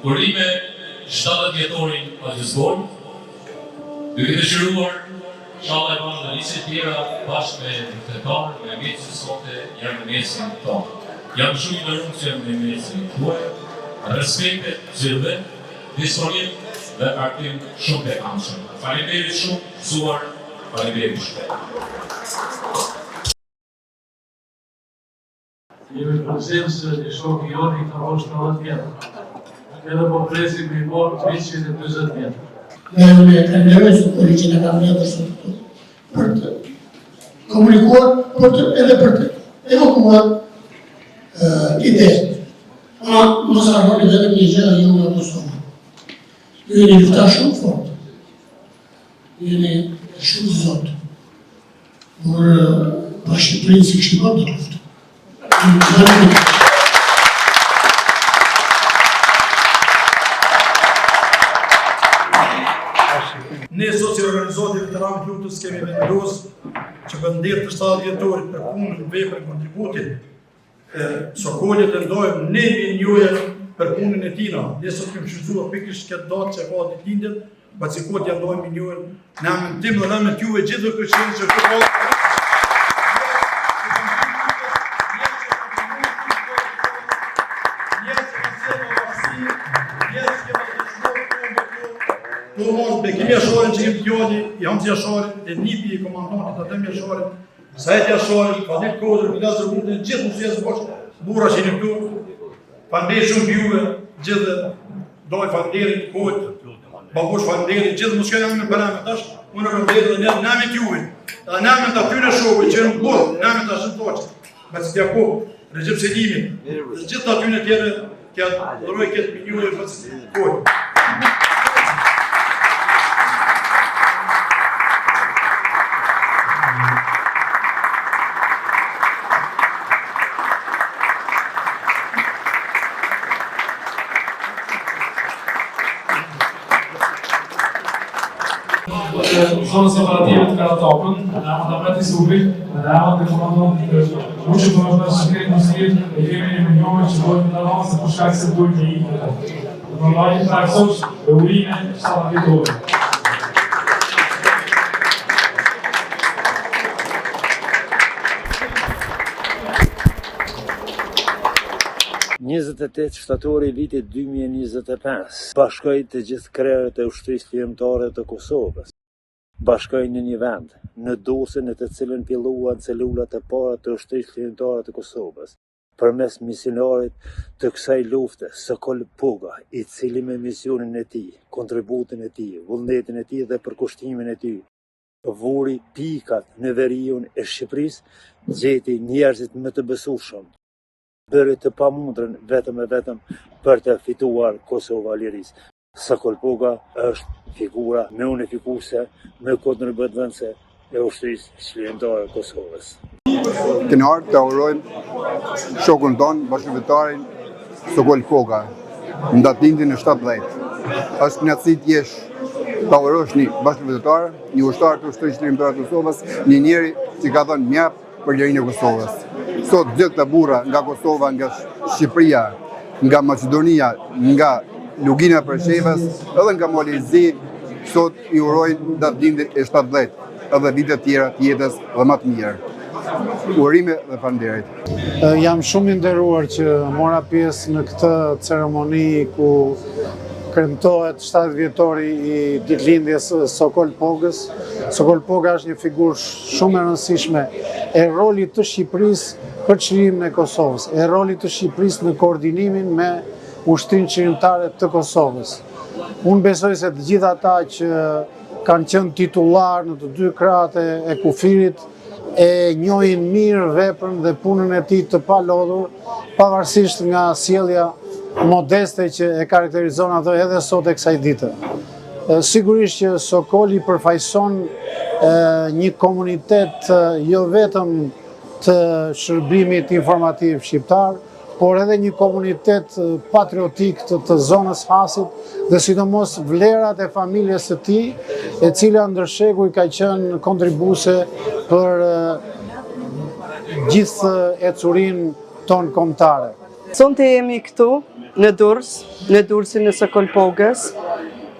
Urime 70 vjetorin Agjësbol, duke dëshiruar inshallah e banë dhe njësit tjera bashkë me qytetarë, me mjekë që sote janë në mesin tonë. Jam shumë i nderuar që në mesin tuaj, respektet gjithëve, disponibil dhe partim shumë të këndshëm. Faleminderit shumë, mësuar, faleminderit shumë. Jemi prezencë e shoku Joni ka rosh 90 vjetë. Edhe po presim i morë 320 vjetë. Ne unë e falenderoj Sokolin që na ka mbledhur sot këtu për të komunikuar, edhe për të evokuar idenë. Mos harroni vetëm një gjë ju nga Kosova. Ju jeni luftar shumë fort. Ju jeni shumë zot. Por pa Shqipërinë si kishni bërë të luftë. Ne sot si organizatë veteranët luftës kemi vendosur që vëndirë të 70 vjetorit për punën, veprën, kontributin, Sokolit të ndojmë 1 milion për punën e tina. Ne sot kemi shfrytzuar pikërisht këtë datë që ka ditëlindjen, bacikot ja ndojmë milion në emrin tim dhe në emrin tuaj gjithë krishterë që këtu Bekim Jashorin që kemë t'jodi, Hamzi Jashorin, e nipi i komandantit Adem Jashorin, Sajt Jashorin, Fadil Kozër, Bilazër Gurtin, gjithë mësuesë bosh, burra që jeni këtu, falenderoj shumë juve, gjithë doj falenderit, kohët, babush falenderit, gjithë mos kanë me përame tash, unë falenderoj dhe namet juve, dhe namet të atyre shokëve që në burë, namet të ashtë toqë, Basit Jakub, Recep Selimin, dhe gjithë atyre tjere, që dhëroj këtë minjuve për kohët. Zonës operative të Karatapën, në emën të Meti Subi, në emën të komandantit Uqë të vërë shkret mësit, e kemi një milionë që dojmë të avansë për shkak se dojmë një ikë. Në lajë të aksosh e urime 70 vjetorë. Shtatori vitit 2025, bashkoj të gjithë krerët e ushtrisë ligjëmtare të Kosovës. Bashkoj në një vend, në dosën në të cilën filluan celulat e para të ushtrisë ligjëmtare të Kosovës, përmes misionarit të kësaj lufte, Sokol Poga, i cili me misionin e tij, kontributin e tij, vullnetin e tij dhe përkushtimin e tij, vuri pikat në veriun e Shqipërisë, gjeti njerëzit më të besueshëm, bëri të pamundrën vetëm e vetëm për të fituar Kosova lirisë. Sokol Poga është figura më unifikuese, më kontribuese e ushtrisë ligjëmtare të Kosovës. Kemi ardhur të urojmë shokun tonë, bashkëvetarin Sokol Poga, në datëlindjen e 17. Është kënaqësi të jesh ta urosh një bashkëvetar, një ushtar të ushtrisë ligjëmtare të Kosovës, një njeri që ka dhënë mjap për lirinë e Kosovës. Sot gjithë këta burra nga Kosova, nga Shqipëria, nga Maqedonia, nga Lugina Preshevës, edhe nga Malezi, sot i urojnë datëlindjen e 17, edhe vitet tjera të jetës dhe më të mirë. Urime dhe falënderit. Jam shumë i nderuar që mora pjesë në këtë ceremoni ku kremtohet 70 vjetori i ditëlindjes Sokol Pogës. Sokol Poga është një figurë shumë e rëndësishme e rolit të Shqipërisë për çlimin e Kosovës, e rolit të Shqipërisë në koordinimin me ushtrinë qeveritare të Kosovës. Unë besoj se të gjithë ata që kanë qenë titullar në të dy krahët e kufirit e njohin mirë veprën dhe punën e tij të palodhur, pavarësisht nga sjellja modeste që e karakterizon ato edhe sot e kësaj dite. Sigurisht që Sokoli përfaqëson një komunitet jo vetëm të shërbimit informativ shqiptar, por edhe një komunitet patriotik të zonës Hasit dhe sidomos vlerat e familjes së tij, e cila ndërshekuj ka qenë kontribuese për gjithë ecurinë tonë kombëtare. Sonte jemi këtu në Durrësin e Sokolpogës,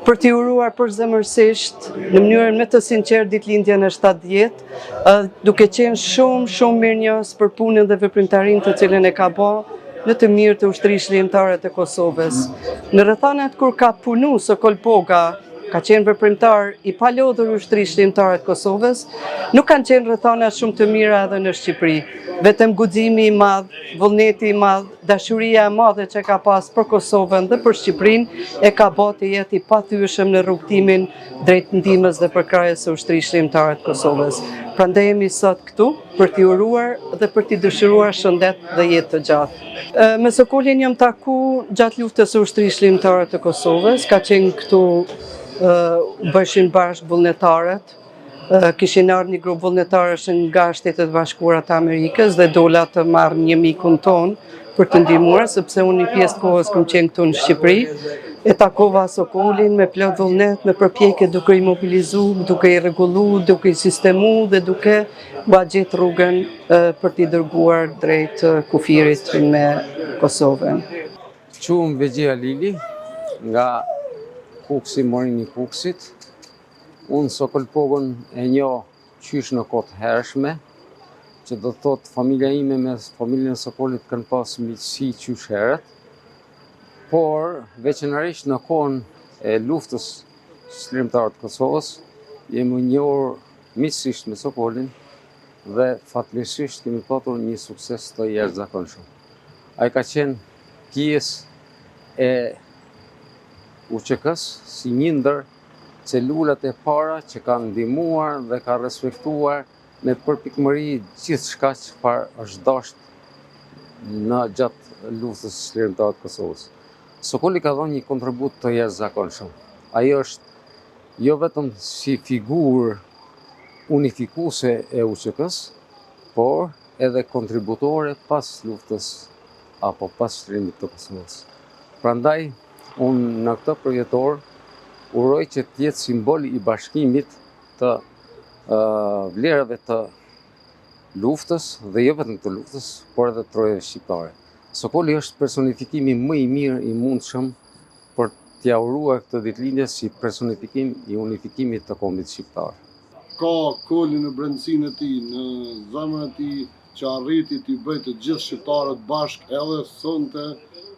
për t'i uruar përzemërsisht në mënyrën më të sinqertë ditëlindjen e 70, duke qenë shumë mirënjohës për punën dhe veprimtarinë të cilën e ka bërë në të mirë të ushtrisë ligjtare të Kosovës. Në rrethanat kur ka punu Sokolpoga, ka qenë veprimtar i palodhur ushtrisë ligjtare të Kosovës, nuk kanë qenë rrethana shumë të mira edhe në Shqipëri. Vetëm guximi i madh, vullneti i madh, dashuria e madhe që ka pas për Kosovën dhe për Shqipërinë e ka bërë të jetë i pathyeshëm në rrugtimin drejt ndihmës dhe përkrahjes së ushtrisë ligjtare të Kosovës. Prandaj jemi sot këtu për t'i uruar dhe për t'i dëshiruar shëndet dhe jetë të gjatë. Me Sokolin jam taku gjatë luftës së ushtrisë ligjtare të Kosovës, ka qenë këtu bëshin bashkë vullnetarët, kishin ardhur një grup vullnetarësh nga Shtetet Bashkuara të Amerikës dhe dola të marrë një mikun ton për të ndihmuar, sepse unë një pjesë të kohës kam qenë këtu në Shqipëri, e takova Sokolin me plot vullnet, me përpjekje duke i mobilizu, duke i rregullu, duke i sistemu dhe duke gjetë rrugën për t'i dërguar drejt kufirit me Kosovën. Quhem Vegjia Lili, nga Kuksi, Morini Kuksit. Unë Sokolpogën e njoh qysh në kohë të hershme, që do të thotë familja ime me familjen e Sokolit kanë pas miqësi qysh herët, por veçanërisht në kohën e luftës shërbimtare të Kosovës, jemi njohur miqësisht me Sokolin dhe fatmirësisht kemi patur një sukses të jashtëzakonshëm. Ai ka qenë pjesë e UÇK-s si një ndër celulat e para që kanë ndihmuar dhe ka respektuar me përpikmëri gjithçka çfarë është dashur në gjatë luftës shërbimtare të Kosovës. Sokoli ka dhënë një kontribut të jashtëzakonshëm. Ai është jo vetëm si figurë unifikuese e UÇK-s, por edhe kontributore pas luftës apo pas shërbimit të Kosovës. Prandaj, unë në këtë përjetor uroj që të jetë simbol i bashkimit të vlerave të luftës dhe jo vetëm të luftës, por edhe të trojave shqiptare. Sokoli është personifikimi më i mirë i mundshëm për t'ia uruar këtë ditëlindje si personifikim i unifikimit të kombit shqiptar. Ka kolin në brendësinë e tij, në zemrën e tij, që arriti t'i bëjë të gjithë shqiptarët bashkë edhe sonte,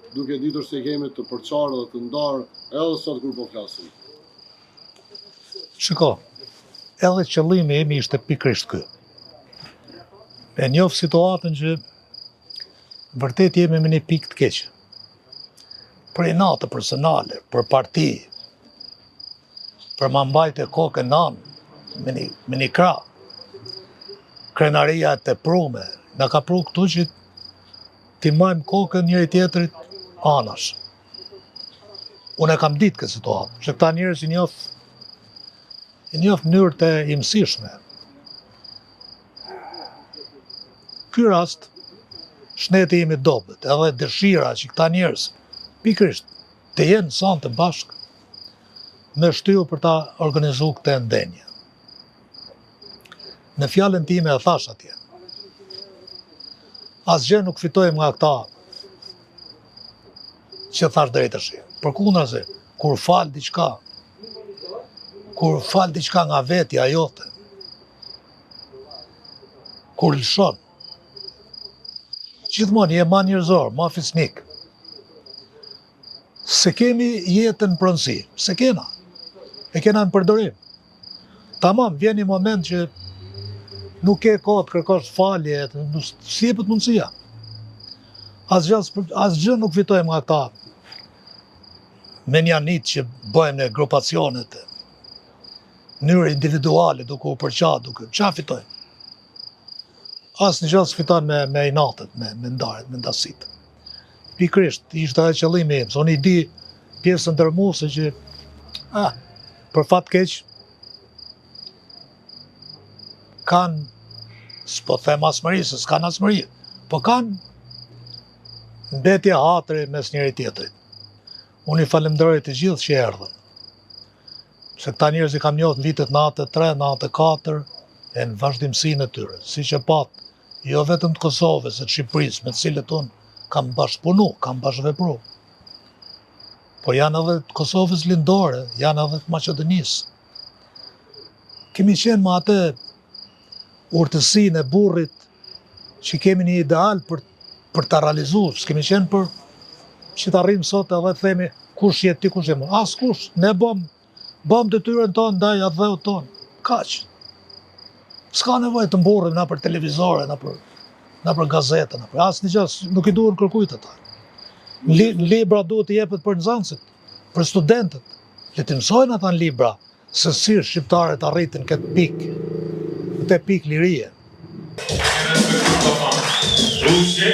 duke ditur se kemi të përçarë dhe të ndarë edhe sot kur po flasim. Shiko, edhe qëllimi imi ishte pikërisht ky. E njoh situatën që vërtet jemi me një pikë të keqe. Për inate personale, për parti, për ma mbajtë kokën nanë, me një krah. Krenaria e teprume, na ka pru këtu që ti majmë kokën njëri tjetrit anash. Unë e kam ditë këtë situatë, që këta njerëz i njoh mënyrë të imësishme. Ky rast, shneti jemi dobët, edhe dëshira që këta njerëz, pikërisht, të jenë sonë të bashkë, me shtyllë për ta organizu këtë ndenje. Në fjalën time e thash atje, asgjë nuk fitojmë nga këta që thash drejtësh. Përkundrazi, kur fal diçka nga vetja jote, kur lëshon, gjithmonë je ma njerëzor, ma fisnik. Se kemi jetën pronësi, se kena. E kena në përdorim. Tamam, vjen një moment që nuk ke kohë të kërkosh falje, si jepet mundësia. Asgjë nuk fitojmë nga këta menjanit që bëjmë në grupacionet, mënyrë individuale, duke u përqat, qa fitojmë? Asë një gjë s'fiton me inatet, me ndarjet, me ndasit. Pikrisht, ishte edhe qëllimi im, se unë i di pjesën ndërmuese që, për fat keq, kanë, s'po them asmëri, se s'kanë asmëri, po kanë mbetje hatri mes njëri tjetrit. Unë i falemnderoj të gjithë që erdhën. Se këta njerëz i kam njohur në vitet 93, 94, e në vazhdimsinë e tyre, si që patë, jo vetëm të Kosovës e të Shqipërisë, me të cilët unë kam bashkëpunu, kam bashkëvepru. por janë edhe të Kosovës lindore, janë edhe të Maqedonisë. Kemi qenë me atë urtësinë e burrit që kemi një ideal për ta realizuar, s'kemi qenë për që të arrijmë sot edhe themi kush je ti, kush je unë. Askush, ne bëm detyrën tonë ndaj adheut tonë. Kaq. S'ka nevojë të mburrim na për televizore, na për gazeta, na për asnjë gjë, nuk i duhen kërkujt ata. Libra duhet të jepet për nxënësit, për studentët. Le të mësojnë ata në libra se si shqiptarët arritin këtë pikë lirie. Rusje